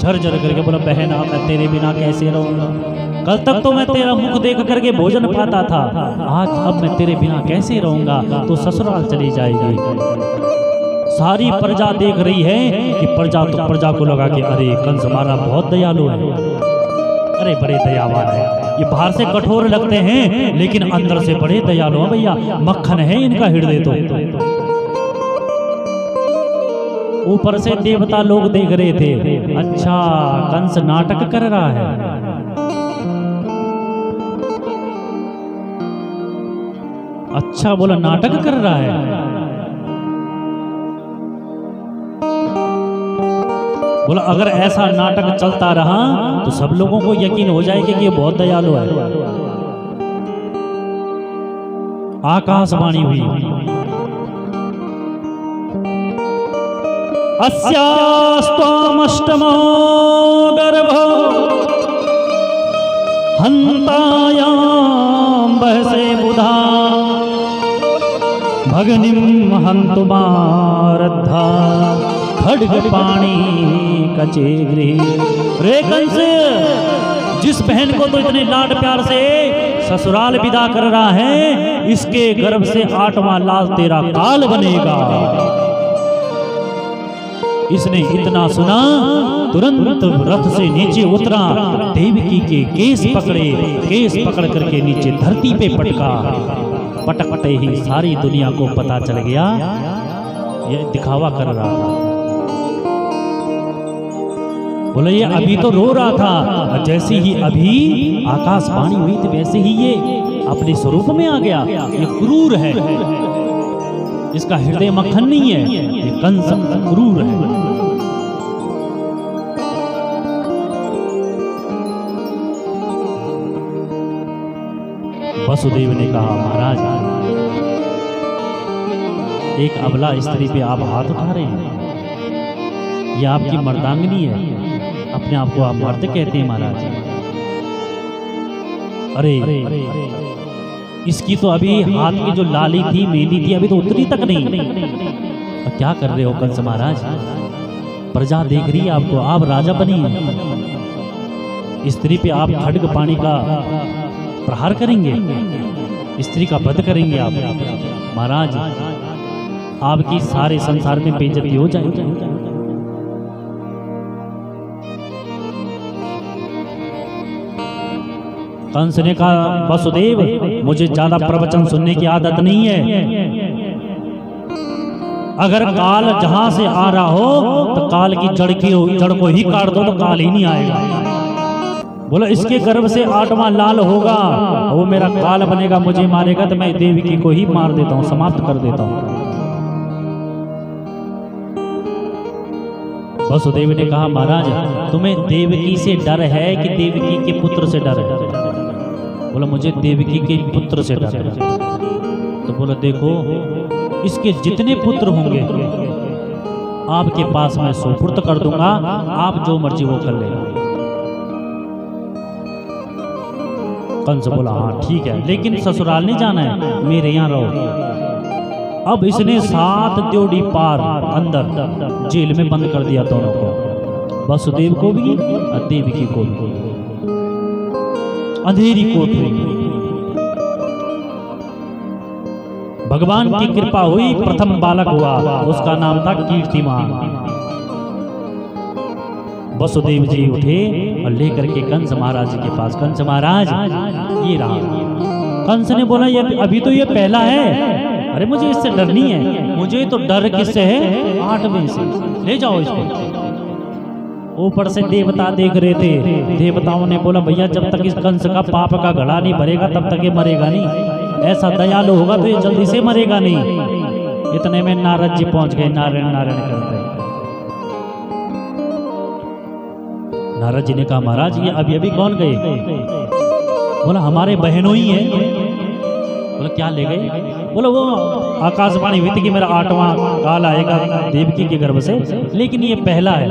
झरझर करके बोला, बहन अब मैं तेरे बिना कैसे रहूंगा? कल तक तो मैं तेरा मुख देख करके भोजन पाता था, आज अब मैं तेरे बिना कैसे रहूंगा? तो ससुराल चली जाएगी। सारी प्रजा देख रही है कि प्रजा को लगा कि अरे कंस हमारा बहुत दयालु है, अरे बड़े दयावान है, ये बाहर से कठोर लगते हैं लेकिन अंदर से बड़े दयालु हैं भैया, मक्खन है इनका हृदय। तो ऊपर से देवता लोग देख रहे थे, अच्छा कंस नाटक कर रहा है। अच्छा बोला नाटक कर रहा है, बोला अगर ऐसा नाटक चलता रहा तो सब लोगों को यकीन हो जाएगा कि ये बहुत दयालु है। आकाशवाणी हुई, अस्यास्त्वामष्टमो गर्भो हन्तायां बहसे बुधा भगनिम हन्तुमारद्धा खड्गपाणि कचे गृह। रे कंस, जिस बहन को तो इतने लाड प्यार से ससुराल विदा कर रहा है, इसके गर्भ से 8वां लाल तेरा काल बनेगा। इसने इतना सुना, तुरंत रथ से नीचे उतरा, देवकी के केस पकड़ करके नीचे धरती पे पटका। पटकते ही सारी दुनिया को पता चल गया ये दिखावा कर रहा था। बोले ये अभी तो रो रहा था, जैसे ही अभी आकाशवाणी हुई थी वैसे ही ये अपने स्वरूप में आ गया। ये क्रूर है, इसका हृदय मक्खन नहीं है, ये कंस क्रूर है। वसुदेव ने कहा, महाराज एक अबला स्त्री पे आप हाथ उठा रहे हैं, ये आपकी मर्दांगनी है, अपने आप को आप मर्द कहते हैं महाराज। अरे इसकी तो अभी हाथ की जो लाली थी, मेहंदी थी, अभी तो उतरी तक नहीं। और क्या कर रहे हो कंस महाराज? प्रजा देख रही है आपको, आप राजा बनिए, स्त्री पे आप खड्ग पानी का प्रहार करेंगे, स्त्री का वध करेंगे आप? महाराज आपकी सारे संसार में बेइज्जती हो जाएगी। कंस ने कहा, वसुदेव मुझे ज्यादा प्रवचन सुनने की आदत नहीं है, अगर काल जहां से आ रहा हो तो काल की जड़ को ही काट दो तो काल ही नहीं आएगा। बोला इसके गर्भ से 8वां लाल होगा, वो मेरा काल बनेगा, मुझे मारेगा तो मैं देवकी को ही मार देता हूं, समाप्त कर देता हूं। वसुदेव ने कहा, महाराज तुम्हें देवकी से डर है कि देवकी के पुत्र से डर है? बोला मुझे देवकी के पुत्र से डर है। तो बोला देखो इसके जितने पुत्र होंगे आपके पास मैं सुपुर्द कर दूंगा, आप जो मर्जी वो कर लेगा। कंस बोला हाँ ठीक है, लेकिन ससुराल नहीं जाना है, मेरे यहाँ रहो। अब इसने 7 ड्योढ़ी पार अंदर जेल में बंद कर दिया दोनों को, वसुदेव को भी और देवकी को भी। अंधेरी कोठरी, भगवान की कृपा हुई, प्रथम बालक हुआ, उसका नाम था कीर्तिमान। वसुदेव जी उठे और लेकर के कंस महाराज के पास, कंस महाराज ये रहा। कंस ने बोला ये अभी तो ये पहला है, अरे मुझे इससे डर नहीं है, मुझे तो डर किससे है? 8वें से, ले जाओ इसको। ऊपर से देवता देख रहे थे, देवताओं ने बोला भैया जब तक इस कंस का पाप का घड़ा नहीं भरेगा तब तक ये मरेगा नहीं, ऐसा दयालु होगा तो ये जल्दी से मरेगा नहीं। इतने में नारद जी पहुंच गए, नारायण नारायण करते। नारद जी ने कहा महाराज ये अभी अभी कौन गए? बोला हमारे बहनों ही है। बोला क्या ले गए? बोला वो आकाशवाणी हुई थी कि मेरा 8वां काल आएगा देवकी के गर्भ से, लेकिन ये पहला है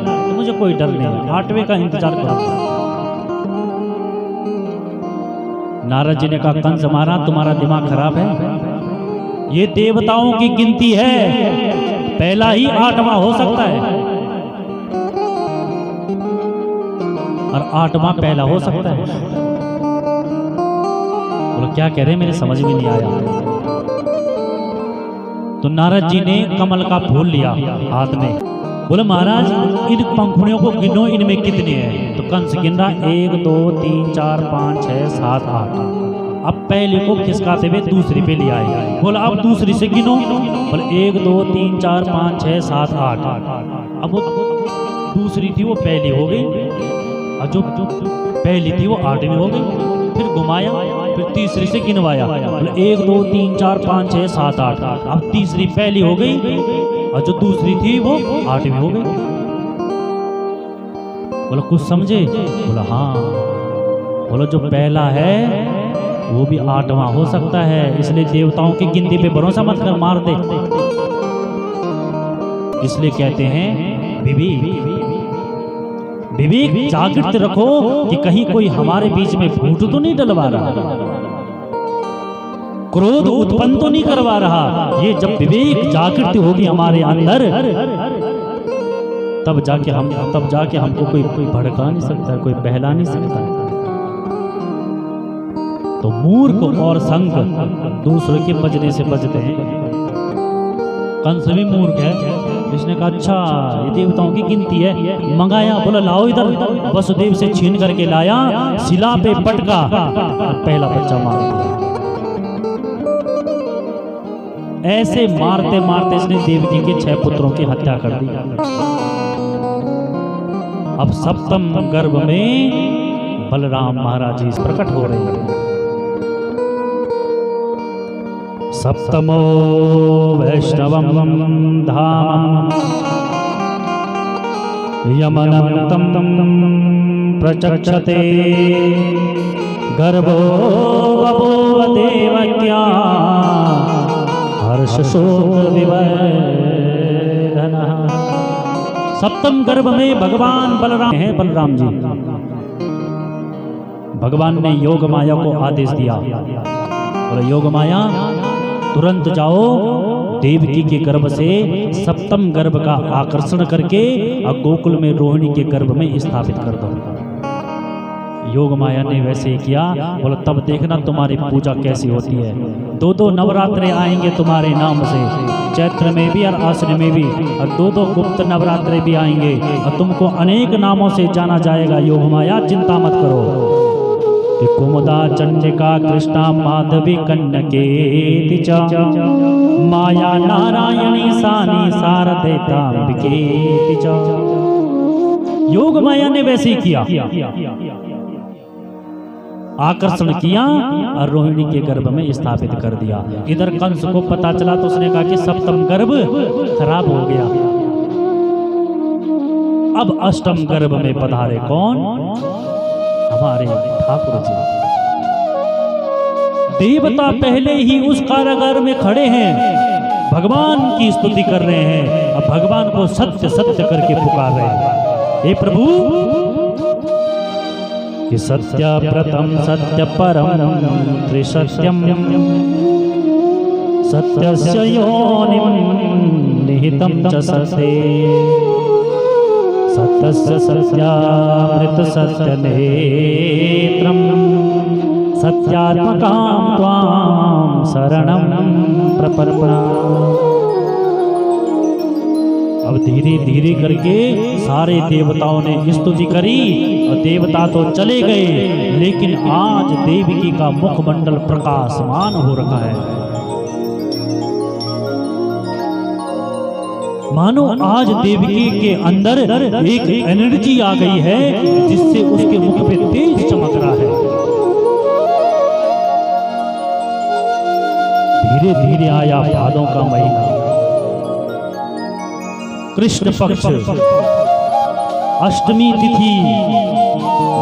तो मुझे कोई डर नहीं है, 8वें का इंतजार करो। नारद जी ने कहा कंस महाराज तुम्हारा दिमाग खराब है, ये देवताओं की गिनती है, पहला ही 8वां हो सकता है। और 8वां पहला हो सकता है। बोलो क्या कह रहे हैं, मेरे समझ में नहीं आया। तो नारद जी ने कमल का फूल लिया हाथ में, बोले महाराज इन पंखुड़ियों को गिनो, इनमें कितने हैं। तो कंस गिन रहा 1 2 3 4 5 6 7 8। अब पहले को खिसकाते हुए दूसरी पे ले आए, बोला अब दूसरी से गिनो। बोले 1 2 3 4 5 6 7 8। अब वो दूसरी थी वो पहली हो गई, और जो पहली थी वो 8वीं हो गई। फिर घुमाया, फिर तीसरी से गिनवाया, बोले 1 2 3 4 5 6 7 8। अब तीसरी पहली हो गई, और जो दूसरी थी वो 8वीं हो गई। बोला कुछ समझे? बोला हाँ। बोला जो पहला है वो भी 8वां हो सकता है, इसलिए देवताओं की गिनती पे भरोसा मत कर, मार दे। इसलिए कहते हैं विवेक जागृत रखो कि कहीं कोई हमारे बीच में फूट तो नहीं डलवा रहा, क्रोध उत्पन्न तो नहीं करवा रहा। ये जब विवेक जागृत होगी हमारे अंदर, तब जाके हमको कोई भड़का नहीं सकता, कोई बहला नहीं सकता। तो मूर्ख और संग दूसरों के बजने से बजते हैं। कंस भी मूर्ख है, इसने कहा अच्छा ये देवताओं की गिनती है। मंगाया, बोला लाओ इधर। वसुदेव से छीन करके लाया, शिला पे पटका, पहला बच्चा मार दिया। ऐसे मारते मारते इसने देवकी के 6 पुत्रों की हत्या कर दी। अब 7म गर्भ में बलराम महाराज जी प्रकट हो रहे हैं। 7मो वैष्णवं धामं यमनं प्रचक्षते गर्भो बभूव देवक्या हर्षशोक विवर्धनः। 7म गर्भ में भगवान बलराम हैं। बलराम जी, भगवान ने योग माया को आदेश दिया, बोला योग माया तुरंत जाओ देवकी के गर्भ से 7म गर्भ का आकर्षण करके और गोकुल में रोहिणी के गर्भ में स्थापित कर दो। योग माया ने वैसे ही किया। बोला तब देखना तुम्हारी पूजा कैसी होती है। 2 नवरात्रे आएंगे तुम्हारे नाम से, चैत्र में भी और आश्विन में भी, और 2 गुप्त नवरात्रे भी आएंगे, और तुमको अनेक नामों से जाना जाएगा। योग माया चिंता मत करो। कुमुदा चंडिका कृष्णा माधवी कन्यकेति च माया नारायणी सानी शारदेतांबिकेति च। योग माया ने वैसे ही किया, आकर्षण किया और रोहिणी के गर्भ में स्थापित कर दिया। इधर कंस को पता चला तो उसने कहा कि 7म गर्भ खराब हो गया। अब 8म गर्भ में पधारे कौन? हमारे ठाकुर जी। देवता पहले ही उस कारागार में खड़े हैं, भगवान की स्तुति कर रहे हैं, अब भगवान को सत्य सत्य करके पुकार रहे हैं। हे प्रभु कि सत्य प्रथम सत्य परम त्रिसत्यम सत्यस्य योनिं निहितं च सत्ये सत्यस्य सत्यामृत सत्यनेत्रं सत्यात्मकां त्वां शरणं प्रपन्ना। अब धीरे धीरे करके सारे देवताओं ने स्तुति करी और देवता तो चले गए, लेकिन आज देवकी का मुखमंडल प्रकाशमान हो रखा है। मानो आज देवकी के अंदर एक एनर्जी आ गई है, जिससे उसके मुख पे तेज चमक रहा है। धीरे धीरे आया भादों का महीना, कृष्ण पक्ष, अष्टमी तिथि,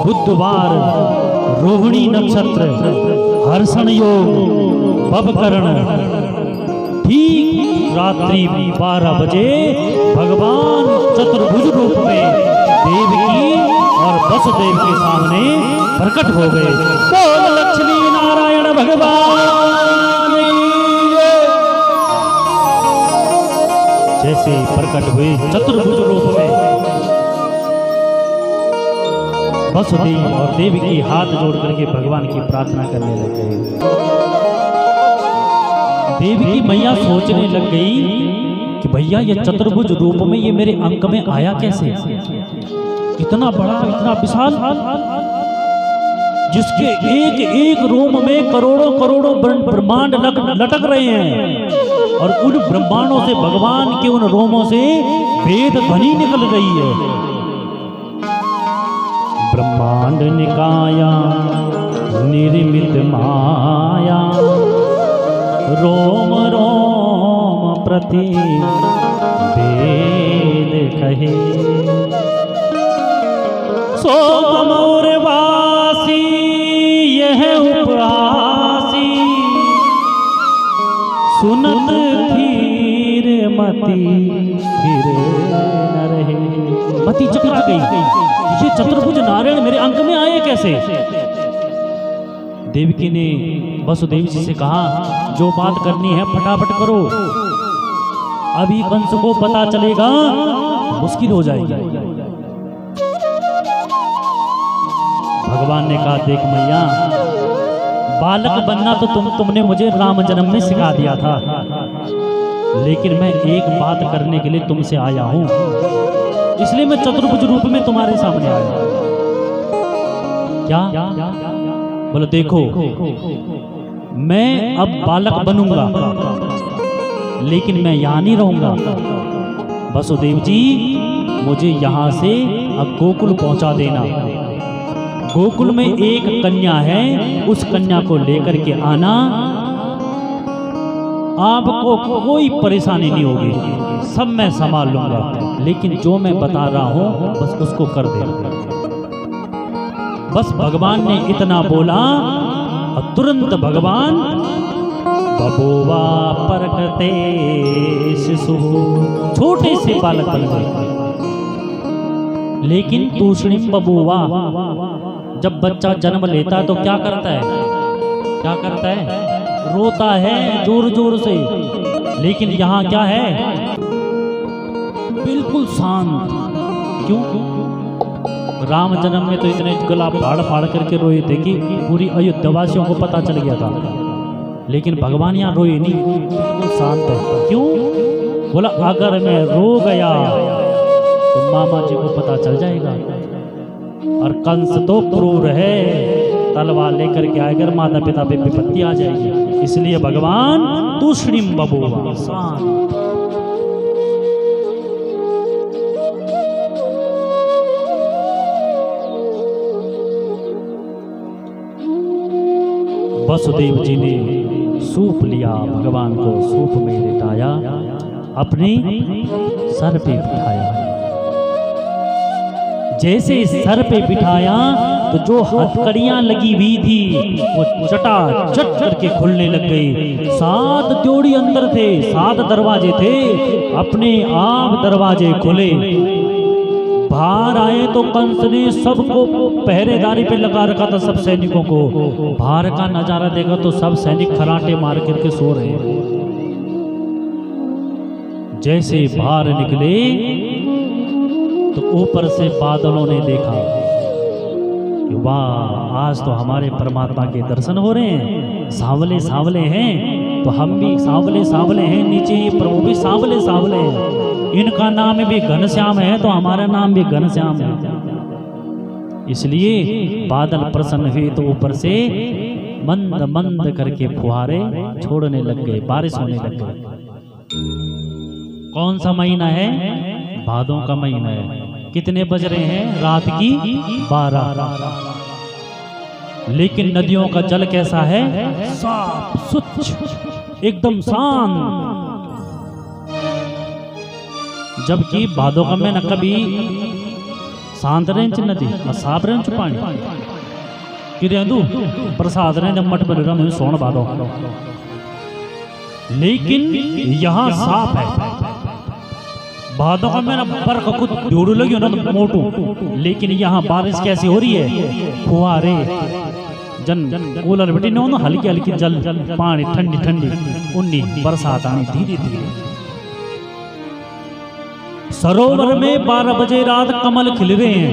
बुधवार, रोहिणी नक्षत्र, हर्षण योग, बबकरण। ठीक रात्रि 12 बजे भगवान चतुर्भुज रूप में देवकी और वसुदेव के सामने प्रकट हो गए। बोल लक्ष्मी नारायण भगवान जैसे प्रकट हुए चतुर्भुज रूप में, वसुदेव और देवकी हाथ जोड़ करके भगवान की प्रार्थना करने लग गए। देवकी मैया सोचने लग गई कि भैया ये चतुर्भुज रूप में ये मेरे अंक में आया कैसे? इतना बड़ा, इतना विशाल, जिसके एक एक रोम में करोड़ों करोड़ों ब्रह्मांड लटक रहे हैं, और उन ब्रह्मांडों से, भगवान के उन रोमों से वेद ध्वनि निकल रही है। ब्रह्मांड निकाया निर्मित माया, रोम रोम प्रति वेद कहे। सोम वासी यह उपहासी, सुनत धीर मति फिर न रहे। मति चकरा गई, ये चतुर्भुज नारायण मेरे अंक में आए कैसे? देवकी ने वसुदेव जी से कहा, जो बात करनी है फटाफट करो, अभी कंस को पता चलेगा मुश्किल हो जाएगी। भगवान ने कहा, देख मैया, बालक बनना तो तुमने मुझे राम जन्म में सिखा दिया था, लेकिन मैं एक बात करने के लिए तुमसे आया हूं, इसलिए मैं चतुर्भुज रूप में तुम्हारे सामने आया। क्या? बोलो देखो, मैं अब बालक बनूंगा, लेकिन मैं यहां नहीं रहूंगा। वसुदेव जी, मुझे यहां से अब गोकुल पहुंचा देना। गोकुल में एक कन्या है, उस कन्या को लेकर के आना, आपको कोई परेशानी नहीं होगी, सब मैं संभाल लूंगा, लेकिन जो मैं बता रहा हूं बस उसको कर देना। बस भगवान ने इतना बोला और तुरंत भगवान बबुआ परखते शिशु, छोटे से बालक बन गए। लेकिन तूष्णीम बबुआ, जब बच्चा जन्म लेता है तो क्या करता है? क्या करता है? रोता है जोर जोर से। लेकिन यहाँ क्या है? बिल्कुल शांत। क्यों? राम जन्म में तो इतने गला फाड़ फाड़ करके रोए थे कि पूरी अयोध्यावासियों को पता चल गया था, लेकिन भगवान यहाँ रोए नहीं, बिल्कुल शांत है। क्यों? बोला, अगर मैं रो गया तो मामा जी को पता चल जाएगा, और कंस तो क्रूर है, तलवार लेकर के आएगा, माता पिता पे विपत्ति आ जाएगी। इसलिए भगवान तूष्णीम बबुआ, शांत। वसुदेव जी ने सूप लिया, भगवान को सूप में लिटाया, अपने सर पे बिठाया। जैसे सर पे बिठाया तो जो हथकड़ियां लगी हुई थी वो चटाचट करके खुलने लग गई। 7 जोड़ी अंदर थे, 7 दरवाजे थे, अपने आप दरवाजे खुले। बाहर आए तो कंस ने सबको पहरेदारी पे लगा रखा था, सब सैनिकों को। बाहर का नजारा देखा तो सब सैनिक खराटे मार करके सो रहे हैं। जैसे बाहर निकले तो ऊपर से बादलों ने देखा कि वाह, आज तो हमारे परमात्मा के दर्शन हो रहे हैं। सांवले सांवले हैं तो हम भी सांवले सांवले हैं, नीचे ये प्रभु भी सांवले सांवले हैं। इनका नाम भी घनश्याम है तो हमारा नाम भी घनश्याम है। इसलिए बादल प्रसन्न हुए तो ऊपर से मंद मंद करके फुहारे छोड़ने लग गए, बारिश होने लग गई। कौन सा महीना है? भादों का महीना है। कितने बज रहे हैं? रात की 12। लेकिन नदियों का जल कैसा है? साफ स्वच्छ, एकदम शांत। जबकि भादों का महीना कभी शांत रेंच नदी और साफ रेंच पानी कि रेंदू प्रसाद रेंज मठ पर रम सोन भादो। लेकिन यहाँ साफ है। भादों का महीना बर्फ कुछ ढूंढ लगी हो ना तो मोटू, लेकिन यहाँ बारिश कैसी हो रही है? फुहारे जन कूलर बेटी ने ना हल्की हल्की जल पानी ठंडी ठंडी उन्नी बरसात आनी धीरे धीरे। सरोवर में 12 बजे रात कमल खिल रहे हैं।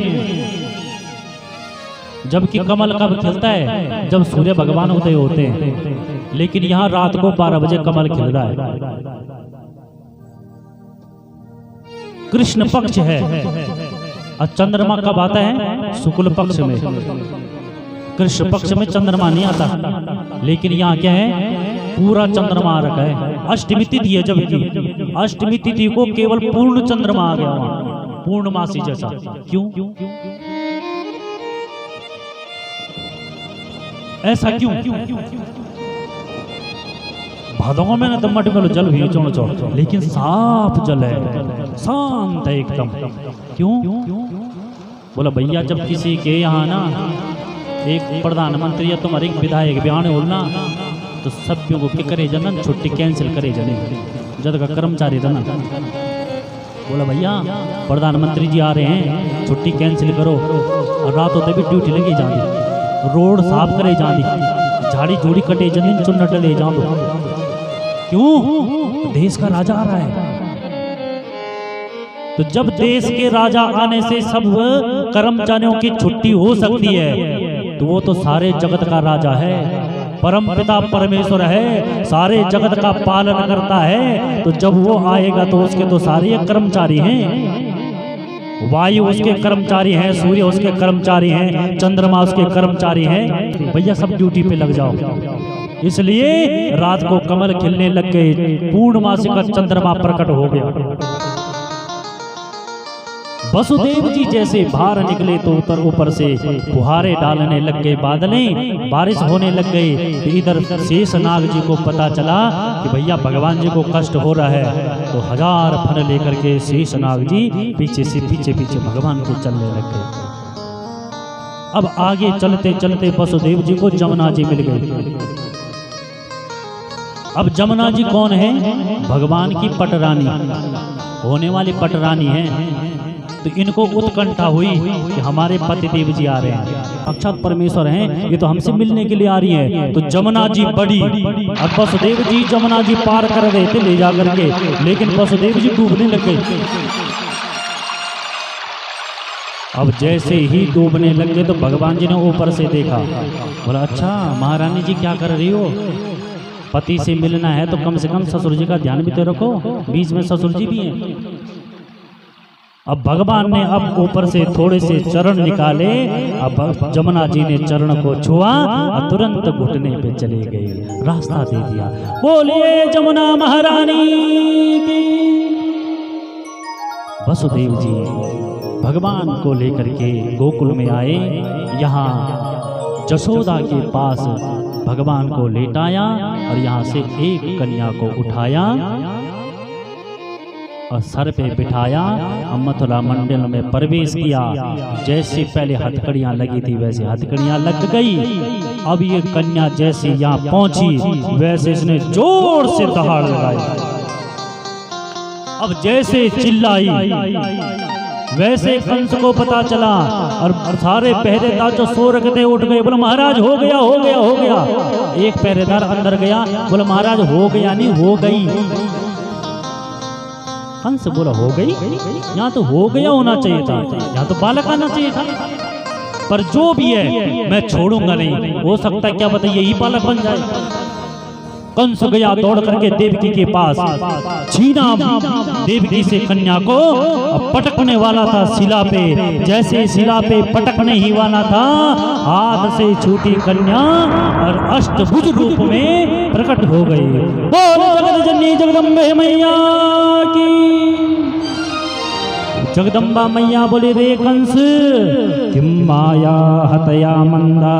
जबकि कमल कब खिलता है? जब सूर्य भगवान उदय होते हैं। लेकिन यहाँ रात को 12 बजे कमल खिल रहा है। कृष्ण पक्ष है और चंद्रमा कब आता है? शुक्ल पक्ष में। कृष्ण पक्ष में चंद्रमा नहीं आता। लेकिन यहाँ क्या है? पूरा चंद्रमा आ रखा है। अष्टमी तिथि है, जबकि अष्टमी तिथि को केवल पूर्ण चंद्रमा आ गया वहां, पूर्णमासी जैसा। क्यों? ऐसा क्यों? भादों में ना तो मट में जल भी चो, लेकिन साफ जल है, शांत है एकदम। क्यों? बोला भैया, जब किसी के यहाँ ना एक प्रधानमंत्री या तुम्हारे एक विधायक बयान बोलना तो सभ्यों को क्या करे जनन, छुट्टी कैंसिल करे जने जद का कर्मचारी था ना। बोला भैया प्रधानमंत्री जी आ रहे हैं, छुट्टी कैंसिल करो। और रात होते भी ड्यूटी लगी जाती, रोड साफ करे जाती, झाड़ी झूड़ी कटे जने, चुन्न डले जा। क्यों? देश का राजा आ रहा है। तो जब देश के राजा आने से सब कर्मचारियों की छुट्टी हो सकती है, तो वो तो सारे जगत का राजा है, परम पिता परमेश्वर है, सारे जगत का पालन करता है। तो जब वो आएगा तो उसके तो सारे कर्मचारी हैं। वायु उसके कर्मचारी हैं, सूर्य उसके कर्मचारी हैं, चंद्रमा उसके कर्मचारी हैं। भैया सब ड्यूटी पे लग जाओ। इसलिए रात को कमल खिलने लग गए, पूर्णमासी का चंद्रमा प्रकट हो गया। वसुदेव जी जैसे बाहर निकले तो उतर ऊपर से फुहारे डालने लग गए बादलें, बारिश होने लग गई। इधर शेषनाग जी को पता चला कि भैया भगवान जी को कष्ट हो रहा है, तो 1000 फन लेकर के शेषनाग जी पीछे से पीछे भगवान को चलने लग गए। अब आगे चलते चलते वसुदेव जी को जमुना जी मिल गई। अब जमुना जी कौन है? भगवान की पटरानी, होने वाली पटरानी है। तो इनको उत्कंठा हुई कि हमारे पति देव जी आ रहे हैं, साक्षात परमेश्वर हैं, ये तो हमसे मिलने के लिए आ रही है। तो जमुना जी बढ़ी। अब वसुदेव जी जमुना जी पार कर रहे थे ले जा करके, लेकिन वसुदेव जी डूबने लग गए। अब जैसे ही डूबने लग गए तो भगवान जी ने ऊपर से देखा, बोला अच्छा महारानी जी क्या कर रही हो? पति से मिलना है तो कम से कम ससुर जी का ध्यान भी तो रखो, बीच में ससुर जी भी हैं। अब भगवान ने अब ऊपर से थोड़े से चरण निकाले, अब जमुना जी ने चरण को छुआ और तुरंत घुटने पे चले गए, रास्ता दे दिया। बोलिए जमुना महारानी की। वसुदेव जी भगवान को लेकर के गोकुल में आए। यहाँ जशोदा के पास भगवान को लेटाया और यहाँ से एक कन्या को उठाया और सर पे बिठाया, मथुरा मंडल में प्रवेश किया। जैसे पहले हथकड़ियां लगी थी वैसे हथकड़ियां लग गई। अब ये कन्या जैसे यहाँ पहुंची वैसे इसने जोर से दहाड़ लगाई। अब जैसे चिल्लाई वैसे कंस को पता चला और सारे पहरेदार जो सो रखे थे उठ गए। बोला महाराज हो गया हो गया हो गया। एक पहरेदार अंदर गया, बोला महाराज हो गया नहीं हो गई। कंस बोला हो गई? यहाँ तो हो गया होना चाहिए था, यहाँ तो बालक आना चाहिए था। पर जो भी है मैं छोड़ूंगा नहीं, हो सकता है क्या पता यही बालक बन जाए। कंस गया दौड़ करके देवकी के पास, छीना देवकी से कन्या को, पटकने वाला था शिला पे। जैसे शिला पे पटकने ही वाला था, हाथ से छूटी कन्या और अष्टभुज रूप में प्रकट हो गई। बोलो जगत जननी जगदम्बे मैया की। जगदम्बा मैया बोले रे कंस किम माया हतया मंदा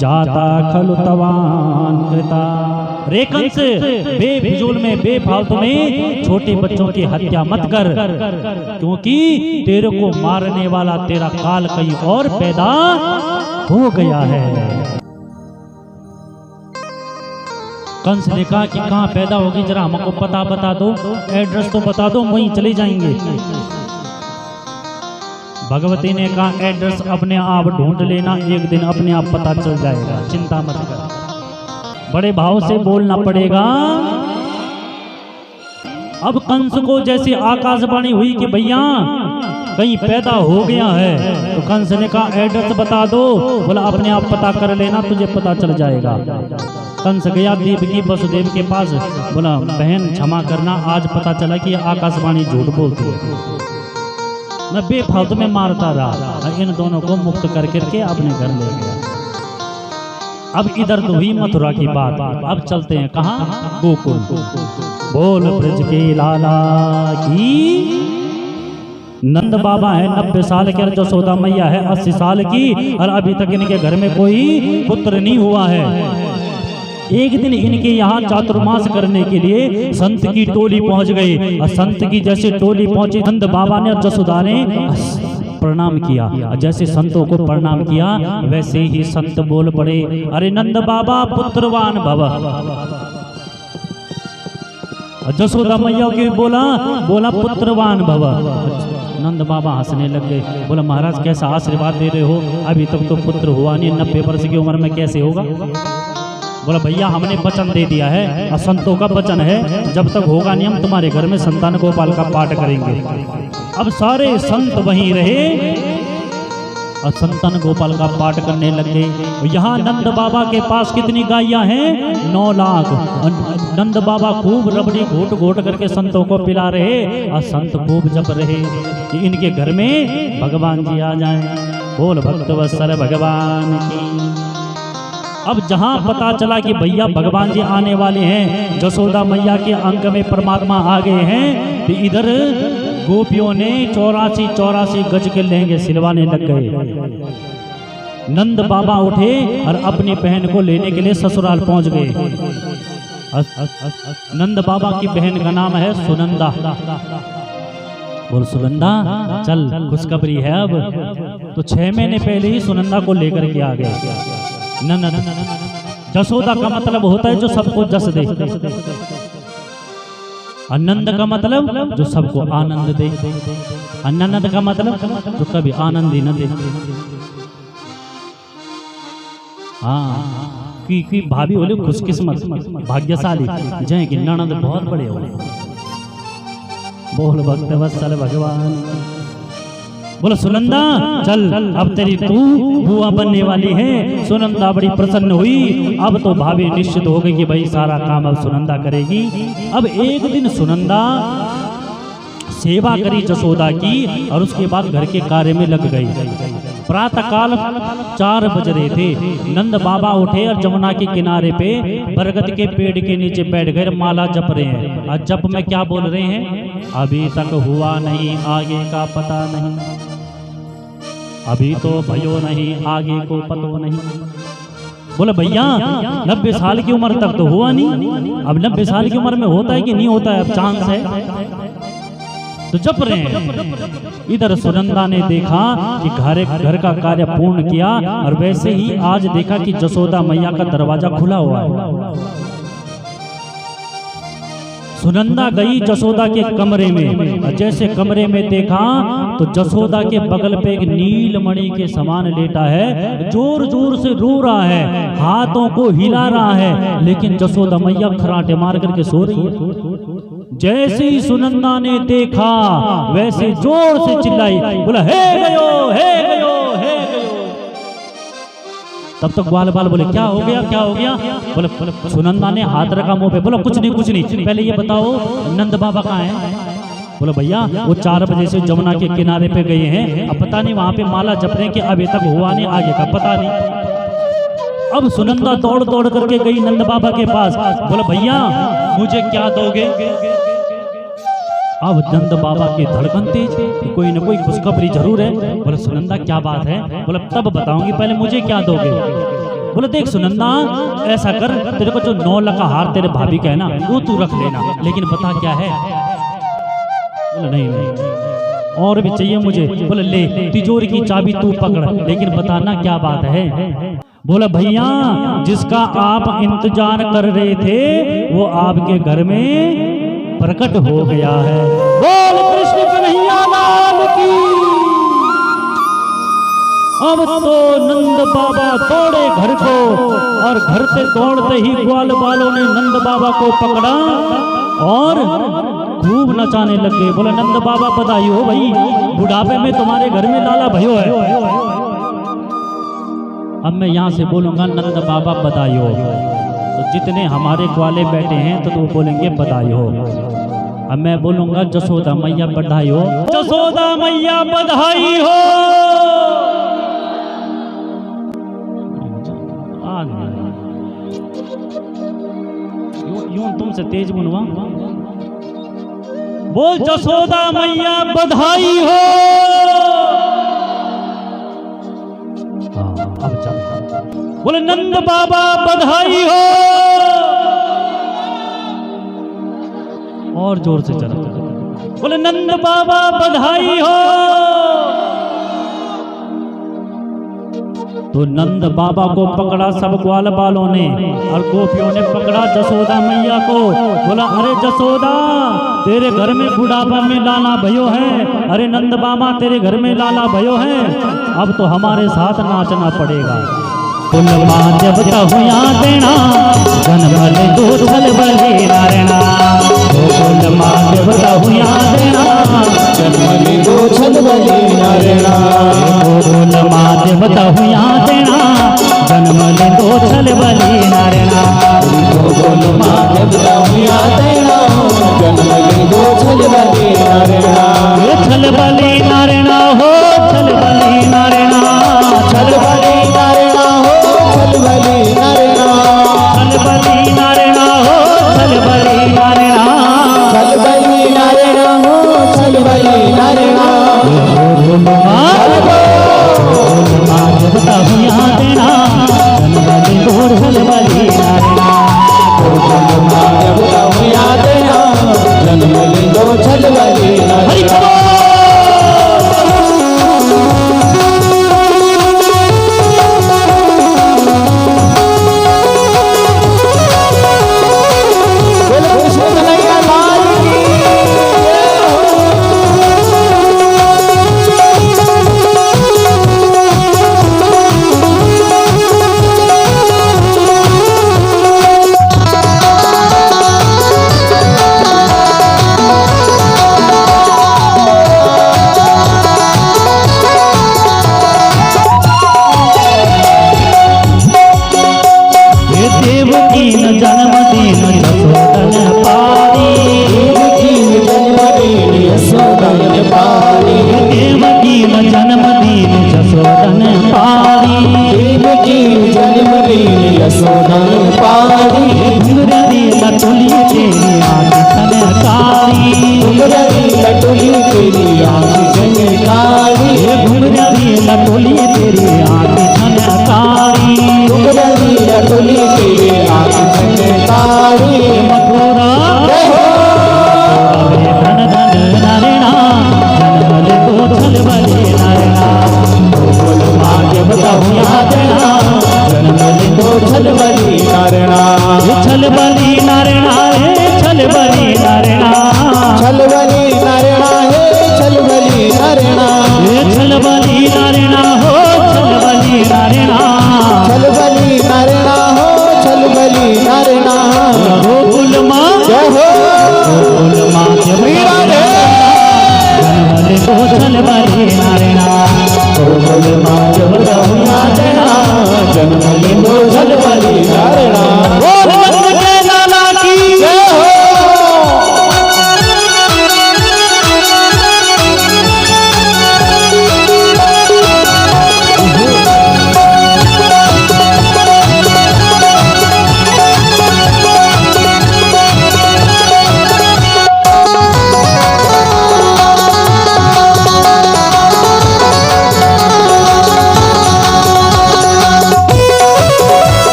जाता खलु तवान कृता। रे कंस बेफिजूल में बेफालतू में छोटे बच्चों की हत्या मत कर, क्योंकि तेरे को मारने वाला तेरा काल कहीं और पैदा हो गया है। कंस ने कहा कि कहाँ पैदा होगी, जरा हमको पता बता दो, एड्रेस तो बता दो, वहीं चले जाएंगे। भगवती ने कहा एड्रेस अपने आप ढूंढ लेना, एक दिन अपने आप पता चल जाएगा, चिंता मत कर। बड़े भाव से बोलना पड़ेगा। अब कंस को जैसे आकाशवाणी हुई कि भैया कहीं पैदा हो गया है तो कंस ने कहा एड्रेस बता दो। बोला अपने आप पता कर लेना, तुझे पता चल जाएगा। कंस गया देवकी वसुदेव के पास, बोला बहन क्षमा करना, आज पता चला कि आकाशवाणी झूठ बोलती है, मैं बेफालतू में मारता रहा। इन दोनों को मुक्त करके अपने घर ले गया। अब इधर तो हुई मथुरा की बात, अब चलते हैं कहाँ, गोकुल। बोल ब्रज के लाला की। नंद बाबा है 90 साल के और जसोदा मैया है 80 साल की, और अभी तक इनके घर में कोई पुत्र नहीं हुआ है। एक दिन इनके यहाँ चातुर्मास करने के लिए संत की टोली पहुंच गई, और संत की जैसे टोली पहुंची, नंद बाबा ने और जसोदा ने प्रणाम किया। जैसे संतों को प्रणाम किया वैसे ही संत बोल पड़े, अरे नंद बाबा पुत्रवान भव। जसोदा मैया की बोला पुत्रवान भव। नंद बाबा हंसने लग गए, बोला महाराज कैसा आशीर्वाद दे रहे हो, अभी तक तो पुत्र हुआ नहीं, 90 वर्ष की उम्र में कैसे होगा। बोला भैया हमने वचन दे दिया है, और संतों का वचन है, जब तक होगा नहीं हम तुम्हारे घर में संतान गोपाल का पाठ करेंगे। अब सारे संत वहीं रहे और संतान गोपाल का पाठ करने लग गए। यहाँ नंद बाबा के पास कितनी गायें हैं, 9 लाख। नंद बाबा खूब रबड़ी घोट घोट करके संतों को पिला रहे, और संत खूब जप रहे कि इनके घर में भगवान जी आ जाएं। बोल भक्त वत्सल भगवान की। अब जहाँ पता चला कि भैया भगवान जी आने वाले हैं, जसोदा मैया के अंक में परमात्मा आ गए हैं, तो इधर गोपियों ने 84 गज के लहंगे सिलवाने लग गए। नंद बाबा उठे और अपनी बहन को लेने के लिए ससुराल पहुंच गए। नंद बाबा की बहन का नाम है सुनंदा। बोल सुनंदा चल खुशखबरी है। अब तो 6 महीने पहले ही सुनंदा को लेकर के आ गए। नंद जसोदा का मतलब होता है जो सबको जस दे, आनंद का मतलब जो सबको आनंद दे, अनंद का मतलब जो कभी आनंद ही न दे। हाँ कि भाभी बोले खुशकिस्मत भाग्यशाली जय कि ननद बहुत बड़े हो। बोल भक्त वत्सल भगवान। बोलो सुनंदा चल अब तेरी तू बुआ बनने वाली है। सुनंदा बड़ी प्रसन्न हुई। अब तो भाभी निश्चित हो गई कि भाई सारा काम अब सुनंदा करेगी। अब एक दिन सुनंदा सेवा करी जसोदा की और उसके बाद घर के कार्य में लग गई। प्रातः काल 4 बज रहे थे। नंद बाबा उठे और जमुना के किनारे पे बरगद के पेड़ के नीचे बैठ गए, माला जप रहे हैं। और जप में क्या बोल रहे हैं, अभी तक हुआ नहीं आगे का पता नहीं, अभी तो भयो नहीं आगे को पतो नहीं। बोले भैया 90 साल की उम्र तक तो हुआ नहीं, अब 90 साल की उम्र में होता है कि नहीं होता है, अब चांस है तो जप रहे हैं। इधर सुनंदा ने देखा कि घर का कार्य पूर्ण किया और वैसे ही आज देखा कि जसोदा मैया का दरवाजा खुला हुआ है। सुनंदा गई जसोदा के कमरे में और जैसे कमरे में देखा तो जसोदा के बगल पे एक नीलमणि के समान लेटा है, जोर जोर से रो रहा है, हाथों को हिला रहा है, लेकिन जसोदा मैया खराटे मार करके सो रही है। जैसे ही सुनंदा ने देखा वैसे जोर से चिल्लाई, बोला हे गयो हे गयो हे गयो। तब तक ग्वाल बाल बोले क्या हो गया क्या हो गया। बोले सुनंदा ने हाथ रखा मुंह पे, बोला कुछ नहीं पहले ये बताओ नंद बाबा कहाँ है। बोले भैया वो 4 बजे से जमुना के किनारे पे गए हैं, अब पता नहीं वहां पे माला जप रहे कि अभी तक हुआ नहीं आगे का पता नहीं। अब सुनंदा दौड़ दौड़ करके गई नंद बाबा के पास, बोले भैया मुझे क्या दोगे। अब नंद बाबा की धड़कन तेज, कोई न कोई खुशखबरी जरूर है। बोले सुनंदा क्या बात है। बोले तब बताऊंगी, पहले मुझे क्या दोगे। बोले देख सुनंदा ऐसा कर, तेरे को जो 9 लाख का हार तेरे भाभी का है ना वो तू रख लेना, लेकिन बता क्या है। बोले नहीं और भी चाहिए मुझे। बोले ले तिजोरी की चाबी तू पकड़, लेकिन बताना क्या बात है। बोला भैया जिसका आप इंतजार कर रहे थे वो आपके घर में प्रकट हो गया है। बोल कृष्ण कन्हैया लाल की। अब तो नंद बाबा दौड़े घर को और घर से दौड़ते ही ग्वाल बालों ने नंद बाबा को पकड़ा और खूब नचाने लग गए। बोले नंद बाबा बधाई हो भाई, बुढ़ापे में तुम्हारे घर में लाला भयो है। अब मैं यहाँ से बोलूंगा नंद बाबा बधाई हो, तो जितने हमारे ग्वाले बैठे हैं तो वो बोलेंगे बधाई हो। अब मैं बोलूंगा जसोदा मैया बधाई हो, जसोदा मैया बधाई हो। यूं तुमसे तेज बनवा, बोल जसोदा मैया बधाई हो। अब चल बोले नंद बाबा बधाई हो, और जोर से चला बोले नंद बाबा बधाई हो। तो नंद बाबा को पकड़ा सब ग्वाल बालों ने, और गोपियों ने पकड़ा जसोदा मैया को। बोला अरे जसोदा तेरे घर में बुढ़ापा में लाला भयो है, अरे नंद बाबा तेरे घर में लाला भयो है, अब तो हमारे साथ नाचना पड़ेगा। कुल माँ जब कहुया देना जन्म ले दूधल बले नारायणा, कुल माँ जब कहुया देना जन्म ले दूधल बले नारायणा, कुल माँ जब कहुया देना जन्म ले दूधल बले नारायणा, कुल माँ जब कहुया देना जन्म ले दूधल बले नारायणा। छल बले नारायणा हो, छल बले नारायणा, छल बले नारायणा हो, छल बले नारायणा, छल बले नारायणा हो, छल बले नारायणा, छल बले नारायणा हो, छल बले नारायणा। जब कहुया देना जन्म ले दूधल बले नारायणा, कुल माँ जब कहुया देना जन्म ले दूधल बले नारायणा।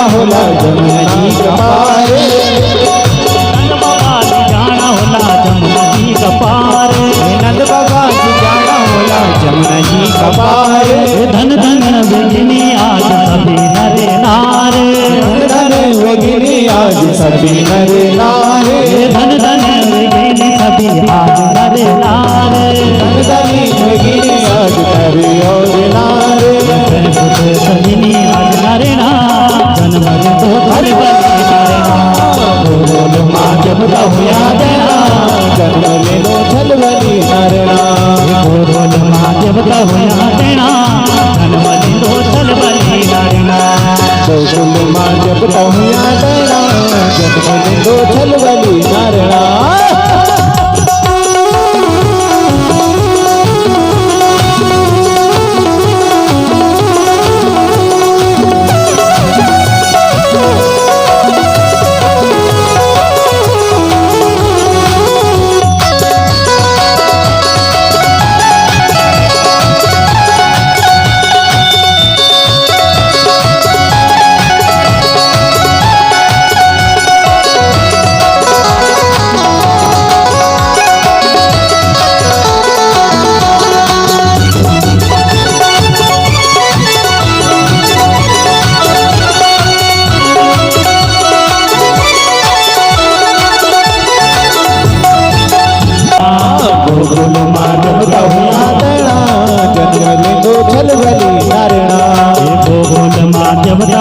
होला जमुना जी का पारे। कपारे। धन धन वेगिनी आज सभी नरे नारे। धन धन वेगिनी आज सभी नरे नारे। धन धन वेगिनी सभी आज नरे नारे। धन धन वेगिनी आज नरे और नारे। सभिनी आज नरे ना जन्म तो धर बने नारे ना। बोल माँ जब हुआ देना जन्म ले लो छलवली नारना। बोल माँ जब हुआ देना जन्म ले लो छलवली नारना। बोल माँ जब हुआ देना जन्म ले लो छलवली नारना।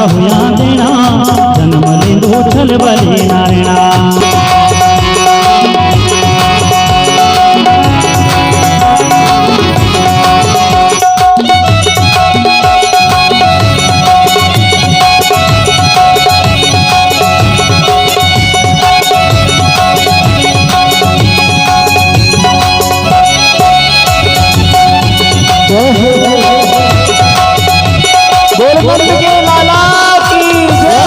हुआ देना जन्म ले दो छलवली नारना। गोलगंज के लाला की जय।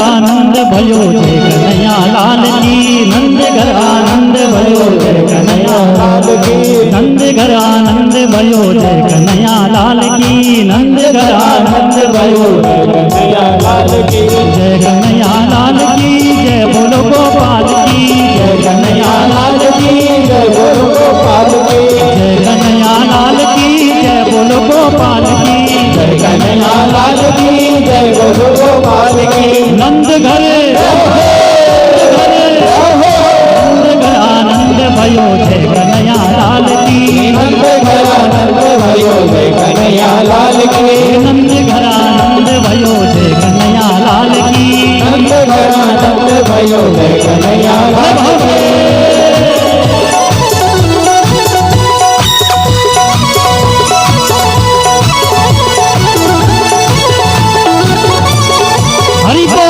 आनंद भयो जय कन्हैया लाल की। नंद घर आनंद भयो जय कन्हैया लाल की। नंद घर आनंद भयो जय कन्हैया लाल की। नंद घर आनंद भयो जय कन्हैया लाल की। जय कन्हैया लाल की जय बोलो गोपाल की। जय कन्हैया लाल की जय बोलो गोपाल की। जय कन्हैया लाल की जय बोलो गोपाल की। जय कन्हैया लाल की जय बोलो गोपाल की। नंद घर आनंद भयो जय कन्हैया लाल की। नंद घर आनंद भयो जय कन्हैया लाल की। नंद घर आनंद भयो जय कन्हैया लाल की। नंद घर आनंद भयो जय कन्हैया लाल की। हरि बोल।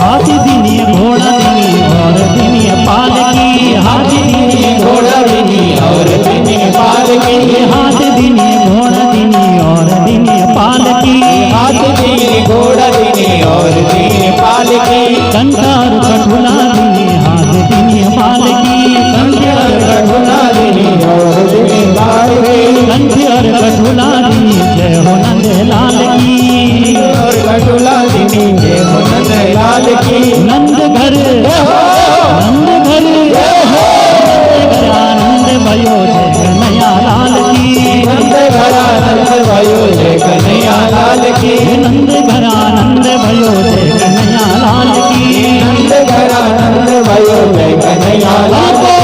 हाथी दिनी घोड़ा दिनी और दिनी पाल की। हाथी दिनी घोड़ा दिनी और दिनी पाल की। हाथ दिनी घोड़ा दिनी और दिनी पाल की। हाथ दिनी घोड़ा दिनी और दिनी पाल की। कंठार कठुला दिनी हाथ दिनी पाल की। कंठियर कठुला दिनी और दिनी पाल की। कंठियर कठुला दिनी जय हो नंद लाल की। और कठुला दिनी जय हो नंद लाल की। नंद घर आनंद भयो जय कन्हैया लाल की। नंद घर आनंद भयो जय कन्हैया लाल की। नंद घर आनंद भयो जय कन्हैया लाल की। नंद घर आनंद भयो जय कन्हैया लाल की।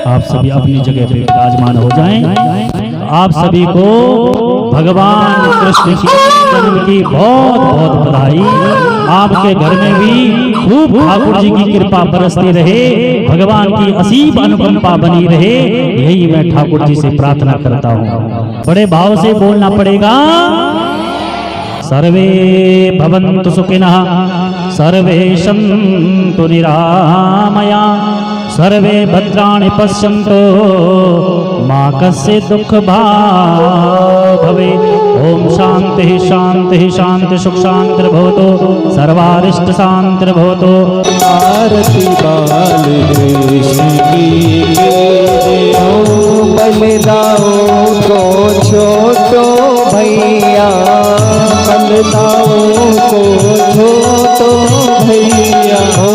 आप सभी अपनी जगह पे विराजमान हो जाएं। आप सभी को भगवान कृष्ण की जन्म की बहुत बहुत बधाई। आपके घर में भी खूब ठाकुर जी की कृपा बरसती रहे, भगवान की असीम अनुकंपा बनी रहे, यही मैं ठाकुर जी से प्रार्थना करता हूँ। बड़े भाव से बोलना पड़ेगा। सर्वे भवन्तु सुखिनः, सर्वे सन्तु निरामया, सर्वे भद्राणि पश्यन्तु, मा कस्य दुःख भाग् भवेत्। ओम शांति शांति शांति सुख शांतिर्भवतु, सर्वारिष्ट शांतिर्भवतु। आरती बाल कृष्ण की बलिदाओ को छोटो भैया, बलिदाओ को छोटो भैया, हो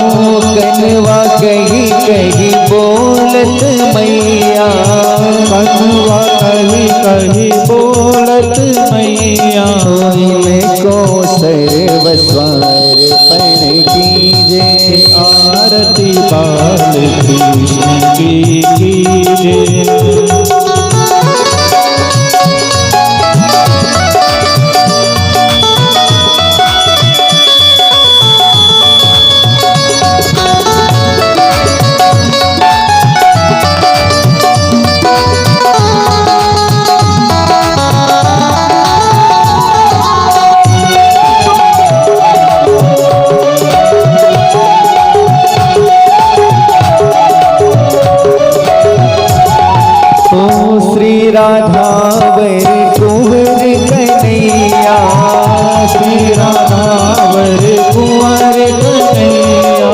कनवा कही कही बोलत मैया, कनवा कही कही बोलत मैया, को सर्वस्वर पण कीजे, आरती बाल कृष्ण की कीजे। राधावर कुंवर कन्हैया, श्री राधावर कुंवर कन्हैया,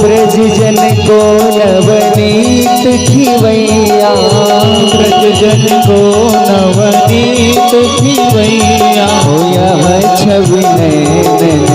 ब्रज जन को नवनीत खिवैया, ब्रज जन को नवनीत खिवैया, यह छवि नैन